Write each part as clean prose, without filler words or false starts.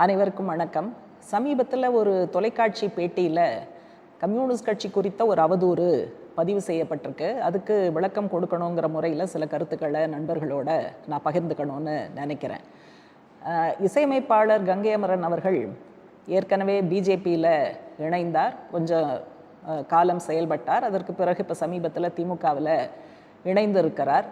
அனைவருக்கும் வணக்கம். சமீபத்தில் ஒரு தொலைக்காட்சி பேட்டியில் கம்யூனிஸ்ட் கட்சி குறித்த ஒரு அவதூறு பதிவு செய்யப்பட்டிருக்கு. அதுக்கு விளக்கம் கொடுக்கணுங்கிற முறையில் சில கருத்துக்களை நண்பர்களோட நான் பகிர்ந்துக்கணும்னு நினைக்கிறேன். இசையமைப்பாளர் கங்கை அமரன் அவர்கள் ஏற்கனவே பிஜேபியில் இணைந்தார், கொஞ்சம் காலம் செயல்பட்டார். அதற்கு பிறகு இப்போ சமீபத்தில் திமுகவில் இணைந்திருக்கிறார்.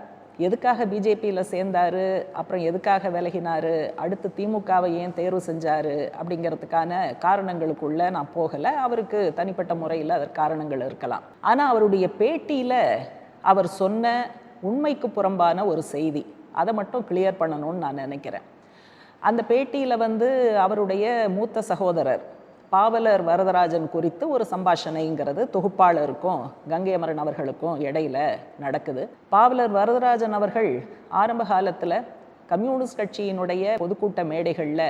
எதுக்காக பிஜேபியில் சேர்ந்தார், அப்புறம் எதுக்காக விலகினார், அடுத்து திமுகவை ஏன் தேர்வு செஞ்சார் அப்படிங்கிறதுக்கான காரணங்களுக்குள்ளே நான் போகலை. அவருக்கு தனிப்பட்ட முறையில் அதற்கு காரணங்கள் இருக்கலாம். ஆனால் அவருடைய பேட்டியில் அவர் சொன்ன உண்மைக்கு புறம்பான ஒரு செய்தி, அதை மட்டும் கிளியர் பண்ணணும்னு நான் நினைக்கிறேன். அந்த பேட்டியில் அவருடைய மூத்த சகோதரர் பாவலர் வரதராஜன் குறித்து ஒரு சம்பாஷணைங்கிறது தொகுப்பாளருக்கும் கங்கை அமரன் அவர்களுக்கும் இடையில நடக்குது. பாவலர் வரதராஜன் அவர்கள் ஆரம்ப காலத்தில் கம்யூனிஸ்ட் கட்சியினுடைய பொதுக்கூட்ட மேடைகளில்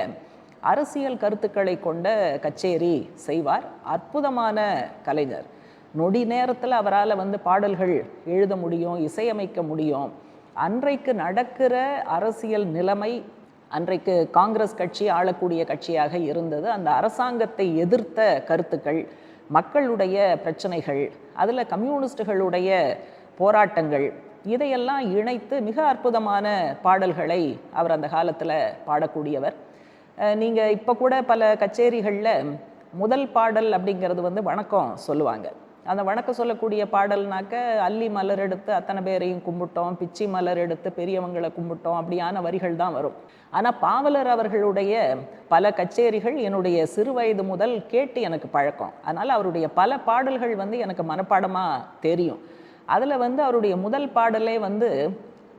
அரசியல் கருத்துக்களை கொண்ட கச்சேரி செய்வார். அற்புதமான கலைஞர். நொடி நேரத்தில் அவரால் பாடல்கள் எழுத முடியும், இசையமைக்க முடியும். அன்றைக்கு நடக்கிற அரசியல் நிலைமை, அன்றைக்கு காங்கிரஸ் கட்சி ஆளக்கூடிய கட்சியாக இருந்தது. அந்த அரசாங்கத்தை எதிர்த்த கருத்துக்கள், மக்களுடைய பிரச்சனைகள், அதில் கம்யூனிஸ்டுகளுடைய போராட்டங்கள், இதையெல்லாம் இணைத்து மிக அற்புதமான பாடல்களை அவர் அந்த காலத்தில் பாடக்கூடியவர். நீங்கள் இப்போ கூட பல கச்சேரிகளில் முதல் பாடல் அப்படிங்கிறது வணக்கம் சொல்லுவாங்க. அந்த வணக்கம் சொல்லக்கூடிய பாடல்னாக்க அல்லி மலர் எடுத்து அத்தனை பேரையும் கும்பிட்டோம், பிச்சி மலர் எடுத்து பெரியவங்களை கும்பிட்டோம், அப்படியான வரிகள் தான் வரும். ஆனால் பாவலர் அவர்களுடைய பல கச்சேரிகள் என்னுடைய சிறு வயது முதல் கேட்டு எனக்கு பழக்கம். அதனால் அவருடைய பல பாடல்கள் எனக்கு மனப்பாடமாக தெரியும். அதில் அவருடைய முதல் பாடலே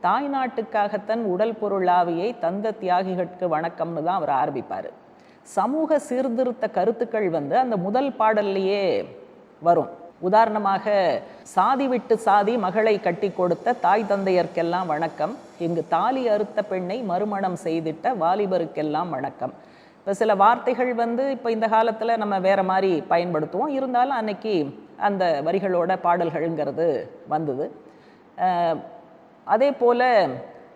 தாய் நாட்டுக்காகத்தன் உடல் பொருளாவியை தந்த தியாகிகளுக்கு வணக்கம்னு தான் அவர் ஆரம்பிப்பார். சமூக சீர்திருத்த கருத்துக்கள் அந்த முதல் பாடல்லையே வரும். உதாரணமாக, சாதி விட்டு சாதி மகளை கட்டி கொடுத்த தாய் தந்தையர்க்கெல்லாம் வணக்கம், இங்கு தாலி அறுத்த பெண்ணை மறுமணம் செய்திட்ட வாலிபருக்கெல்லாம் வணக்கம். இப்போ சில வார்த்தைகள் இப்போ இந்த காலத்தில் நம்ம வேற மாதிரி பயன்படுத்துவோம், இருந்தாலும் அன்னைக்கு அந்த வரிகளோட பாடல்கள்ங்கிறது வந்தது. அதே போல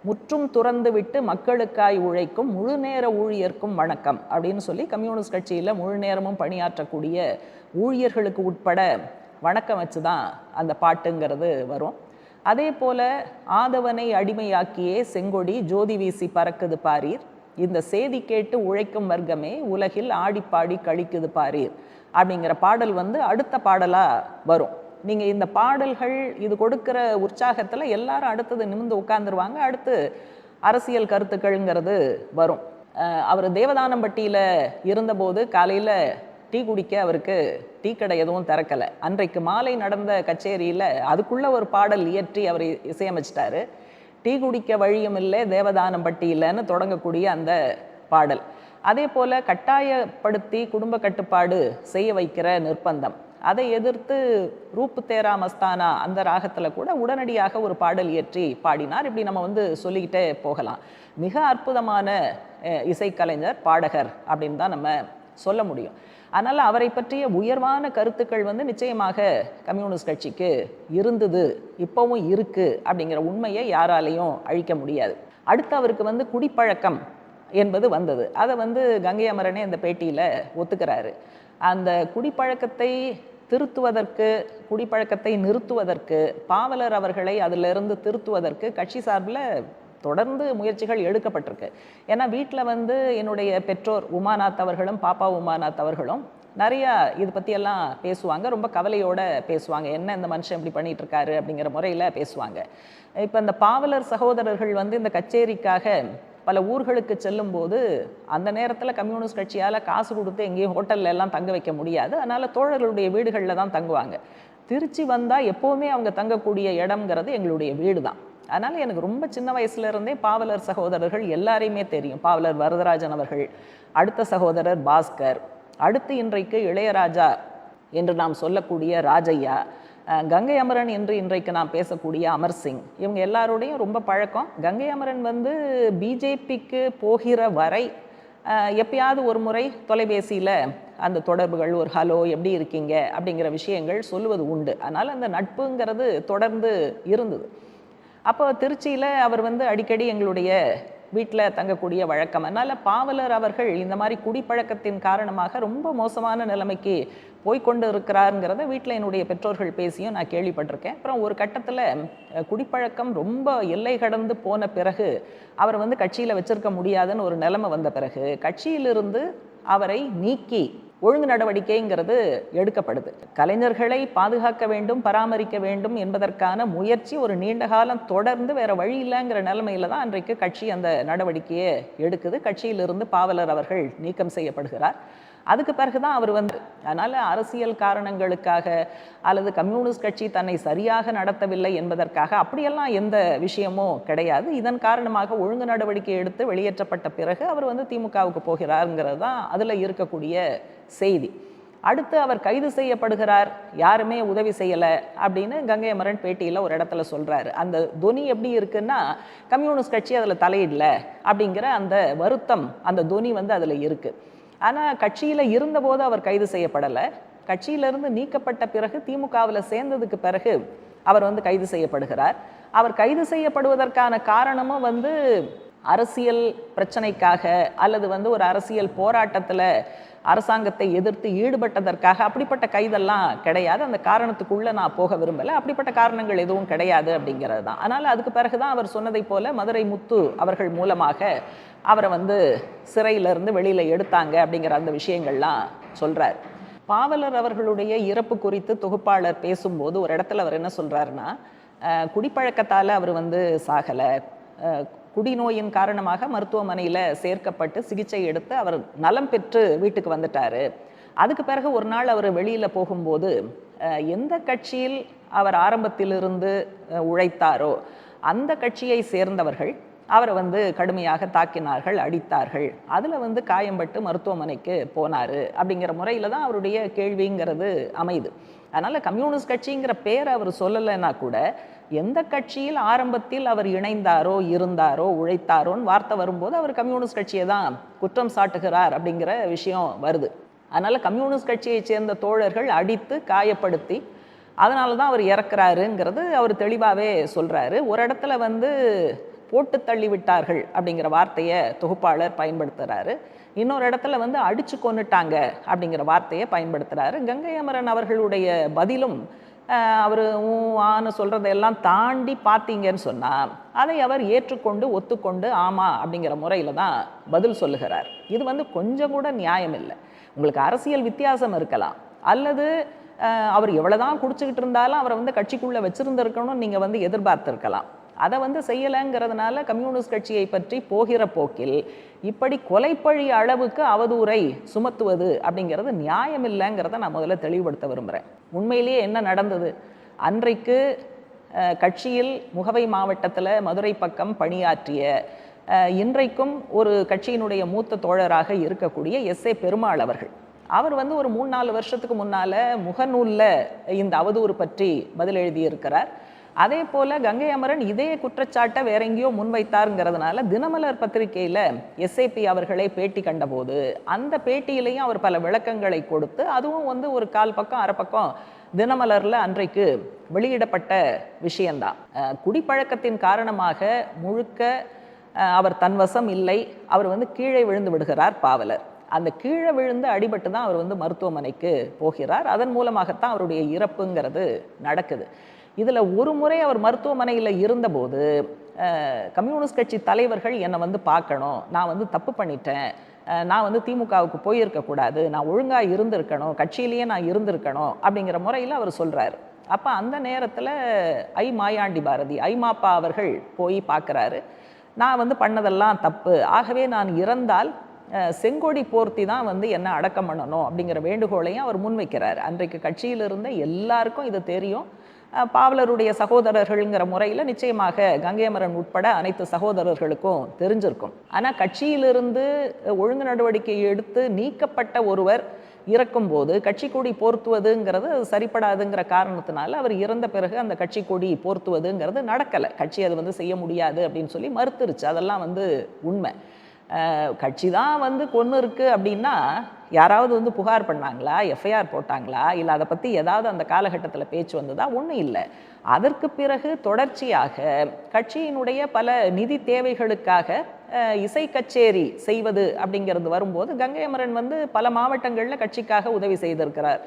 முற்றும் துறந்து விட்டு மக்களுக்காய் உழைக்கும் முழு நேர ஊழியர்க்கும் வணக்கம் அப்படின்னு சொல்லி கம்யூனிஸ்ட் கட்சியில் முழு நேரமும் பணியாற்றக்கூடிய ஊழியர்களுக்கு உட்பட வணக்கம் வச்சு தான் அந்த பாட்டுங்கிறது வரும். அதே போல் ஆதவனை அடிமையாக்கியே செங்கொடி ஜோதி வீசி பறக்குது பாரீர், இந்த செய்தி கேட்டு உழைக்கும் வர்க்கமே உலகில் ஆடிப்பாடி கழிக்குது பாரீர் அப்படிங்கிற பாடல் அடுத்த பாடலாக வரும். நீங்கள் இந்த பாடல்கள் இது கொடுக்குற உற்சாகத்தில் எல்லாரும் அடுத்தது நிமிர்ந்து உட்காந்துருவாங்க. அடுத்து அரசியல் கருத்துக்கள்ங்கிறது வரும். அவர் தேவதானம்பட்டியில் இருந்தபோது காலையில் டீ குடிக்க அவருக்கு டீ கடை எதுவும் திறக்கலை. அன்றைக்கு மாலை நடந்த கச்சேரியில் அதுக்குள்ளே ஒரு பாடல் இயற்றி அவர் இசையமைச்சிட்டாரு. டீ குடிக்க வழியும் இல்லை தேவதானம்பட்டியில்னு தொடங்கக்கூடிய அந்த பாடல். அதே போல் கட்டாயப்படுத்தி குடும்ப கட்டுப்பாடு செய்ய வைக்கிற நிர்பந்தம், அதை எதிர்த்து ரூப்பு தேரா மஸ்தானா அந்த ராகத்தில் கூட உடனடியாக ஒரு பாடல் இயற்றி பாடினார். இப்படி நம்ம சொல்லிக்கிட்டே போகலாம். மிக அற்புதமான இசைக்கலைஞர், பாடகர் அப்படின்னு தான் நம்ம சொல்ல முடியும். அதனால் அவரை பற்றிய உயர்வான கருத்துக்கள் நிச்சயமாக கம்யூனிஸ்ட் கட்சிக்கு இருந்தது, இப்போவும் இருக்குது அப்படிங்கிற உண்மையை யாராலையும் அழிக்க முடியாது. அடுத்து அவருக்கு குடிப்பழக்கம் என்பது வந்தது. அதை கங்கை அமரனே அந்த பேட்டியில் ஒத்துக்கிறாரு. அந்த குடிப்பழக்கத்தை திருத்துவதற்கு, குடிப்பழக்கத்தை நிறுத்துவதற்கு, பாவலர் அவர்களை அதிலிருந்து திருத்துவதற்கு கட்சி சார்பில் தொடர்ந்து முயற்சிகள் எடுக்கப்பட்டிருக்கு. ஏன்னா வீட்டில் என்னுடைய பெற்றோர் உமாநாத் அவர்களும் பாப்பா உமாநாத் அவர்களும் நிறையா இது பற்றியெல்லாம் பேசுவாங்க. ரொம்ப கவலையோடு பேசுவாங்க. என்ன இந்த மனுஷன் இப்படி பண்ணிகிட்டு இருக்காரு அப்படிங்கிற முறையில் பேசுவாங்க. இப்போ இந்த பாவலர் சகோதரர்கள் இந்த கச்சேரிக்காக பல ஊர்களுக்கு செல்லும்போது அந்த நேரத்தில் கம்யூனிஸ்ட் கட்சியால் காசு கொடுத்து எங்கேயும் ஹோட்டலில் எல்லாம் தங்க வைக்க முடியாது. அதனால் தோழர்களுடைய வீடுகளில் தான் தங்குவாங்க. திருச்சி வந்தால் எப்போவுமே அவங்க தங்கக்கூடிய இடம்ங்கிறது எங்களுடைய வீடு தான். அதனால் எனக்கு ரொம்ப சின்ன வயசுலேருந்தே பாவலர் சகோதரர்கள் எல்லாரையுமே தெரியும். பாவலர் வரதராஜன் அவர்கள், அடுத்த சகோதரர் பாஸ்கர், அடுத்து இன்றைக்கு இளையராஜா என்று நாம் சொல்லக்கூடிய ராஜையா, கங்கை அமரன் என்று இன்றைக்கு நாம் பேசக்கூடிய அமர் சிங், இவங்க எல்லாரோடையும் ரொம்ப பழக்கம். கங்கை அமரன் பிஜேபிக்கு போகிற வரை எப்பயாவது ஒரு முறை தொலைபேசியில் அந்த தொடர்புகள், ஒரு ஹலோ எப்படி இருக்கீங்க அப்படிங்கிற விஷயங்கள் சொல்லுவது உண்டு. அதனால் அந்த நட்புங்கிறது தொடர்ந்து இருந்தது. அப்போ திருச்சியில் அவர் அடிக்கடி எங்களுடைய வீட்டில் தங்கக்கூடிய வழக்கம். அதனால் பாவலர் அவர்கள் இந்த மாதிரி குடிப்பழக்கத்தின் காரணமாக ரொம்ப மோசமான நிலைமைக்கு போய்கொண்டு இருக்கிறாருங்கிறத வீட்டில் என்னுடைய பெற்றோர்கள் பேசியும் நான் கேள்விப்பட்டிருக்கேன். அப்புறம் ஒரு கட்டத்தில் குடிப்பழக்கம் ரொம்ப எல்லை கடந்து போன பிறகு அவர் வந்து கட்சியில் வச்சிருக்க முடியாதுன்னு ஒரு நிலைமை வந்த பிறகு கட்சியிலிருந்து அவரை நீக்கி ஒழுங்கு நடவடிக்கைங்கிறது எடுக்கப்படுது. கலைஞர்களை பாதுகாக்க வேண்டும், பராமரிக்க வேண்டும் என்பதற்கான முயற்சி ஒரு நீண்ட காலம் தொடர்ந்து வேற வழி இல்லைங்கிற நிலைமையில தான் அன்றைக்கு கட்சி அந்த நடவடிக்கையை எடுக்குது. கட்சியிலிருந்து பாவலர் அவர்கள் நீக்கம் செய்யப்படுகிறார். அதுக்கு பிறகுதான் அவர் வந்து அதனால் அரசியல் காரணங்களுக்காக அல்லது கம்யூனிஸ்ட் கட்சி தன்னை சரியாக நடத்தவில்லை என்பதற்காக அப்படியெல்லாம் எந்த விஷயமும் கிடையாது. இதன் காரணமாக ஒழுங்கு நடவடிக்கை எடுத்து வெளியேற்றப்பட்ட பிறகு அவர் வந்து திமுகவுக்கு போகிறாருங்கிறது தான் அதில் இருக்கக்கூடிய செய்தி. அடுத்து அவர் கைது செய்யப்படுகிறார், யாருமே உதவி செய்யலை அப்படின்னு கங்கை அமரன் பேட்டியில் ஒரு இடத்துல சொல்கிறாரு. அந்த தொனி எப்படி இருக்குன்னா கம்யூனிஸ்ட் கட்சி அதில் தலையிடல அப்படிங்கிற அந்த வருத்தம், அந்த தொனி வந்து அதில் இருக்குது. ஆனால் கட்சியில் இருந்தபோது அவர் கைது செய்யப்படலை. கட்சியிலிருந்து நீக்கப்பட்ட பிறகு திமுகவில் சேர்ந்ததுக்கு பிறகு அவர் வந்து கைது செய்யப்படுகிறார். அவர் கைது செய்யப்படுவதற்கான காரணமும் வந்து அரசியல் பிரச்சனைக்காக அல்லது வந்து ஒரு அரசியல் போராட்டத்தில் அரசாங்கத்தை எதிர்த்து ஈடுபட்டதற்காக அப்படிப்பட்ட கைதெல்லாம் கிடையாது. அந்த காரணத்துக்குள்ளே நான் போக விரும்பலை. அப்படிப்பட்ட காரணங்கள் எதுவும் கிடையாது அப்படிங்கிறது தான். அதனால் அதுக்கு பிறகு தான் அவர் சொன்னதை போல மதுரை முத்து அவர்கள் மூலமாக அவரை வந்து சிறையிலிருந்து வெளியில் எடுத்தாங்க அப்படிங்கிற அந்த விஷயங்கள்லாம் சொல்கிறார். பாவலர் அவர்களுடைய இறப்பு குறித்து தொகுப்பாளர் பேசும்போது ஒரு இடத்துல அவர் என்ன சொல்கிறாருன்னா, குடிப்பழக்கத்தால் அவர் வந்து சாகலை, குடிநோயின் காரணமாக மருத்துவமனையில் சேர்க்கப்பட்டு சிகிச்சை எடுத்து அவர் நலம் பெற்று வீட்டுக்கு வந்துட்டார். அதுக்கு பிறகு ஒரு நாள் அவர் வெளியில் போகும்போது எந்த கட்சியில் அவர் ஆரம்பத்திலிருந்து உழைத்தாரோ அந்த கட்சியை சேர்ந்தவர்கள் அவரை வந்து கடுமையாக தாக்கினார்கள், அடித்தார்கள். அதில் வந்து காயம்பட்டு மருத்துவமனைக்கு போனார் அப்படிங்கிற முறையில் தான் அவருடைய கேள்விங்கிறது அமைது. அதனால் கம்யூனிஸ்ட் கட்சிங்கிற பேர் அவர் சொல்லலைன்னா கூட எந்த கட்சியில் ஆரம்பத்தில் அவர் இணைந்தாரோ இருந்தாரோ உழைத்தாரோன்னு வார்த்தை வரும்போது அவர் கம்யூனிஸ்ட் கட்சியை தான் குற்றம் சாட்டுகிறார் அப்படிங்கிற விஷயம் வருது. அதனால் கம்யூனிஸ்ட் கட்சியை சேர்ந்த தோழர்கள் அடித்து காயப்படுத்தி அதனால தான் அவர் இறக்குறாருங்கிறது அவர் தெளிவாகவே சொல்கிறாரு. ஒரு இடத்துல வந்து போட்டு தள்ளி விட்டார்கள் அப்படிங்கிற வார்த்தையை தொகுப்பாளர் பயன்படுத்துகிறாரு. இன்னொரு இடத்துல வந்து அடிச்சு கொன்னுட்டாங்க அப்படிங்கிற வார்த்தையை பயன்படுத்துகிறாரு. கங்கை அமரன் அவர்களுடைய பதிலும் அவர் ஆன்னு சொல்கிறதையெல்லாம் தாண்டி பார்த்தீங்கன்னு சொன்னால் அதை அவர் ஏற்றுக்கொண்டு ஒத்துக்கொண்டு ஆமாம் அப்படிங்கிற முறையில் தான் பதில் சொல்லுகிறார். இது வந்து கொஞ்சம் கூட நியாயம் இல்லை. உங்களுக்கு அரசியல் வித்தியாசம் இருக்கலாம், அல்லது அவர் எவ்வளோதான் குடிச்சுக்கிட்டு இருந்தாலும் அவரை வந்து கட்சிக்குள்ளே வச்சுருந்துருக்கணும்னு நீங்கள் வந்து எதிர்பார்த்துருக்கலாம். அதை வந்து செய்யலைங்கிறதுனால கம்யூனிஸ்ட் கட்சியை பற்றி போகிற போக்கில் இப்படி கொலைப்பழி அளவுக்கு அவதூறை சுமத்துவது அப்படிங்கிறது நியாயம் இல்லைங்கிறத நான் முதல்ல தெளிவுபடுத்த விரும்புகிறேன். உண்மையிலேயே என்ன நடந்தது? அன்றைக்கு கட்சியில் முகவை மாவட்டத்தில் மதுரை பக்கம் பணியாற்றிய இன்றைக்கும் ஒரு கட்சியினுடைய மூத்த தோழராக இருக்கக்கூடிய எஸ்.ஏ. பெருமாள் அவர்கள், அவர் வந்து ஒரு 3-4 வருஷத்துக்கு முன்னால் முகநூலில் இந்த அவதூறு பற்றி பதில் எழுதியிருக்கிறார். அதே போல் கங்கை அமரன் இதே குற்றச்சாட்டை வேற எங்கேயோ முன்வைத்தாருங்கிறதுனால தினமலர் பத்திரிகையில் எஸ்ஏபி அவர்களை பேட்டி கண்டபோது அந்த பேட்டியிலையும் அவர் பல விளக்கங்களை கொடுத்து அதுவும் வந்து ஒரு 1/4 பக்கம் 1/2 பக்கம் தினமலரில் அன்றைக்கு வெளியிடப்பட்ட விஷயந்தான். குடிப்பழக்கத்தின் காரணமாக முழுக்க அவர் தன்வசம் இல்லை, அவர் வந்து கீழே விழுந்து விடுகிறார் பாவலர். அந்த கீழே விழுந்து அடிபட்டு தான் அவர் வந்து மருத்துவமனைக்கு போகிறார். அதன் மூலமாகத்தான் அவருடைய இறப்புங்கிறது நடக்குது. இதில் ஒரு முறை அவர் மருத்துவமனையில் இருந்தபோது கம்யூனிஸ்ட் கட்சி தலைவர்கள் என்னை வந்து பார்க்கணும், நான் வந்து தப்பு பண்ணிட்டேன், நான் வந்து திமுகவுக்கு போயிருக்கக்கூடாது, நான் ஒழுங்காக இருந்திருக்கணும், கட்சியிலேயே நான் இருந்திருக்கணும் அப்படிங்கிற முறையில் அவர் சொல்கிறார். அப்போ அந்த நேரத்தில் மாயாண்டி பாரதி ஐமாப்பா அவர்கள் போய் பார்க்குறாரு. நான் வந்து பண்ணதெல்லாம் தப்பு, ஆகவே நான் இறந்தால் செங்கொடி போர்த்தி தான் வந்து என்ன அடக்கம் பண்ணணும் அப்படிங்கிற வேண்டுகோளையும் அவர் முன்வைக்கிறார். அன்றைக்கு கட்சியில் இருந்த எல்லாருக்கும் இது தெரியும். பாவலருடைய சகோதரர்கள்ங்கிற முறையில் நிச்சயமாக கங்கை அமரன் உட்பட அனைத்து சகோதரர்களுக்கும் தெரிஞ்சிருக்கும். ஆனால் கட்சியிலிருந்து ஒழுங்கு நடவடிக்கை எடுத்து நீக்கப்பட்ட ஒருவர் இறக்கும்போது கட்சி கொடி போர்த்துவதுங்கிறது சரிப்படாதுங்கிற காரணத்தினால அவர் இறந்த பிறகு அந்த கட்சி கொடி போர்த்துவதுங்கிறது நடக்கலை. கட்சி அது வந்து செய்ய முடியாது அப்படின்னு சொல்லி மறுத்துருச்சு. அதெல்லாம் வந்து உண்மை. கட்சி தான் வந்து கொன்று இருக்குது அப்படின்னா யாராவது வந்து புகார் பண்ணாங்களா, எஃப்ஐஆர் போட்டாங்களா, இல்லை அதை பற்றி ஏதாவது அந்த காலகட்டத்தில் பேச்சு வந்ததா? ஒன்றும் இல்லை. அதற்கு பிறகு தொடர்ச்சியாக கட்சியினுடைய பல நிதி தேவைகளுக்காக இசை கச்சேரி செய்வது அப்படிங்கிறது வரும்போது கங்கை அமரன் வந்து பல மாவட்டங்களில் கட்சிக்காக உதவி செய்திருக்கிறார்.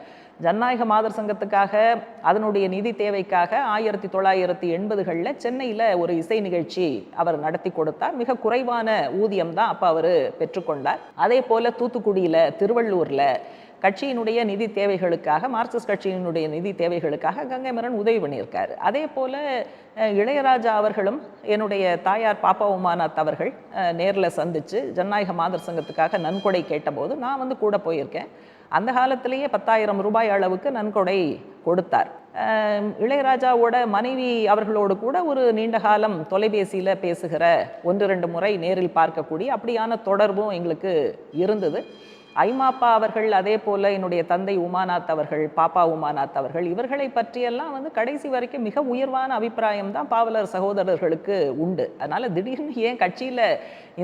ஜனநாயக மாதர் சங்கத்துக்காக அதனுடைய நிதி தேவைக்காக 1980களில் சென்னையில் ஒரு இசை நிகழ்ச்சி அவர் நடத்தி கொடுத்தார். மிக குறைவான ஊதியம் தான் அப்போ அவர் பெற்றுக்கொண்டார். அதே போல் தூத்துக்குடியில், திருவள்ளூரில் கட்சியினுடைய நிதி தேவைகளுக்காக, மார்க்சிஸ்ட் கட்சியினுடைய நிதி தேவைகளுக்காக கங்கை அமரன் உதவி பண்ணியிருக்காரு. அதே போல் இளையராஜா அவர்களும் என்னுடைய தாயார் பாப்பா உமாநாத் அவர்கள் நேரில் சந்தித்து ஜனநாயக மாதர் சங்கத்துக்காக நன்கொடை கேட்டபோது நான் வந்து கூட போயிருக்கேன். அந்த காலத்திலேயே 10,000 ரூபாய் அளவுக்கு நன்கொடை கொடுத்தார். இளையராஜாவோட மனைவி அவர்களோடு கூட ஒரு நீண்ட காலம் தொலைபேசியில் பேசுகிற 1-2 முறை நேரில் பார்க்கக்கூடிய அப்படியான தொடர்பும் எங்களுக்கு இருந்தது. ஐமாப்பா அவர்கள், அதே போல் என்னுடைய தந்தை உமாநாத் அவர்கள், பாப்பா உமாநாத் அவர்கள், இவர்களை பற்றியெல்லாம் வந்து கடைசி வரைக்கும் மிக உயர்வான அபிப்பிராயம் தான் பாவலர் சகோதரர்களுக்கு உண்டு. அதனால் திடீர்னு ஏன் கட்சியில்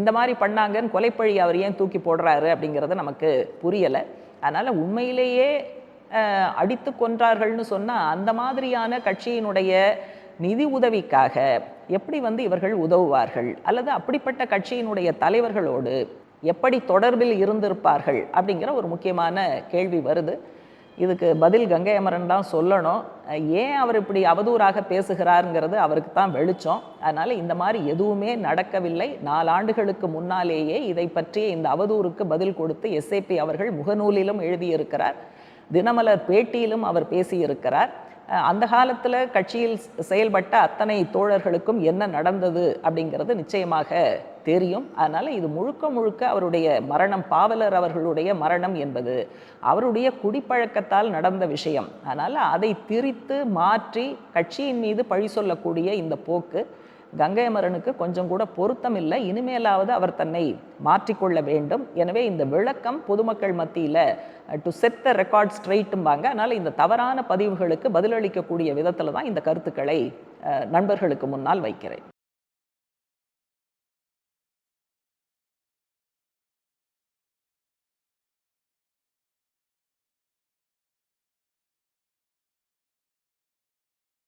இந்த மாதிரி பண்ணாங்கன்னு கொலைப்பழி அவர் ஏன் தூக்கி போடுறாரு அப்படிங்கிறது நமக்கு புரியலை. அதனால் உண்மையிலேயே அடித்து கொன்றார்கள்னு சொன்னால் அந்த மாதிரியான கட்சியினுடைய நிதி உதவிக்காக எப்படி வந்து இவர்கள் உதவுவார்கள், அல்லது அப்படிப்பட்ட கட்சியினுடைய தலைவர்களோடு எப்படி தொடர்பில் இருந்திருப்பார்கள் அப்படிங்கிற ஒரு முக்கியமான கேள்வி வருது. இதுக்கு பதில் கங்கை அமரன் தான் சொல்லணும். ஏன் அவர் இப்படி அவதூறாக பேசுகிறாருங்கிறது அவருக்கு தான் வெளிச்சம். அதனால் இந்த மாதிரி எதுவுமே நடக்கவில்லை. 4 ஆண்டுகளுக்கு முன்னாலேயே இதை பற்றிய இந்த அவதூறுக்கு பதில் கொடுத்து எஸ்ஏபி அவர்கள் முகநூலிலும் எழுதியிருக்கிறார், தினமலர் பேட்டியிலும் அவர் பேசியிருக்கிறார். அந்த காலத்தில் கட்சியில் செயல்பட்ட அத்தனை தோழர்களுக்கும் என்ன நடந்தது அப்படிங்கிறது நிச்சயமாக தெரியும். அதனால் இது முழுக்க முழுக்க அவருடைய மரணம், பாவலர் அவர்களுடைய மரணம் என்பது அவருடைய குடிப்பழக்கத்தால் நடந்த விஷயம். அதனால் அதை திரித்து மாற்றி கட்சியின் மீது பழி சொல்லக்கூடிய இந்த போக்கு கங்கை அமரனுக்கு கொஞ்சம் கூட பொருத்தம் இல்லை. இனிமேலாவது அவர் தன்னை மாற்றிக்கொள்ள வேண்டும். எனவே இந்த விளக்கம் பொதுமக்கள் மத்தியில் டு செட் த ரெக்கார்ட் ஸ்ட்ரெயிட்டும்பாங்க. அதனால் இந்த தவறான பதிவுகளுக்கு பதிலளிக்கக்கூடிய விதத்தில் தான் இந்த கருத்துக்களை நண்பர்களுக்கு முன்னால் வைக்கிறேன்.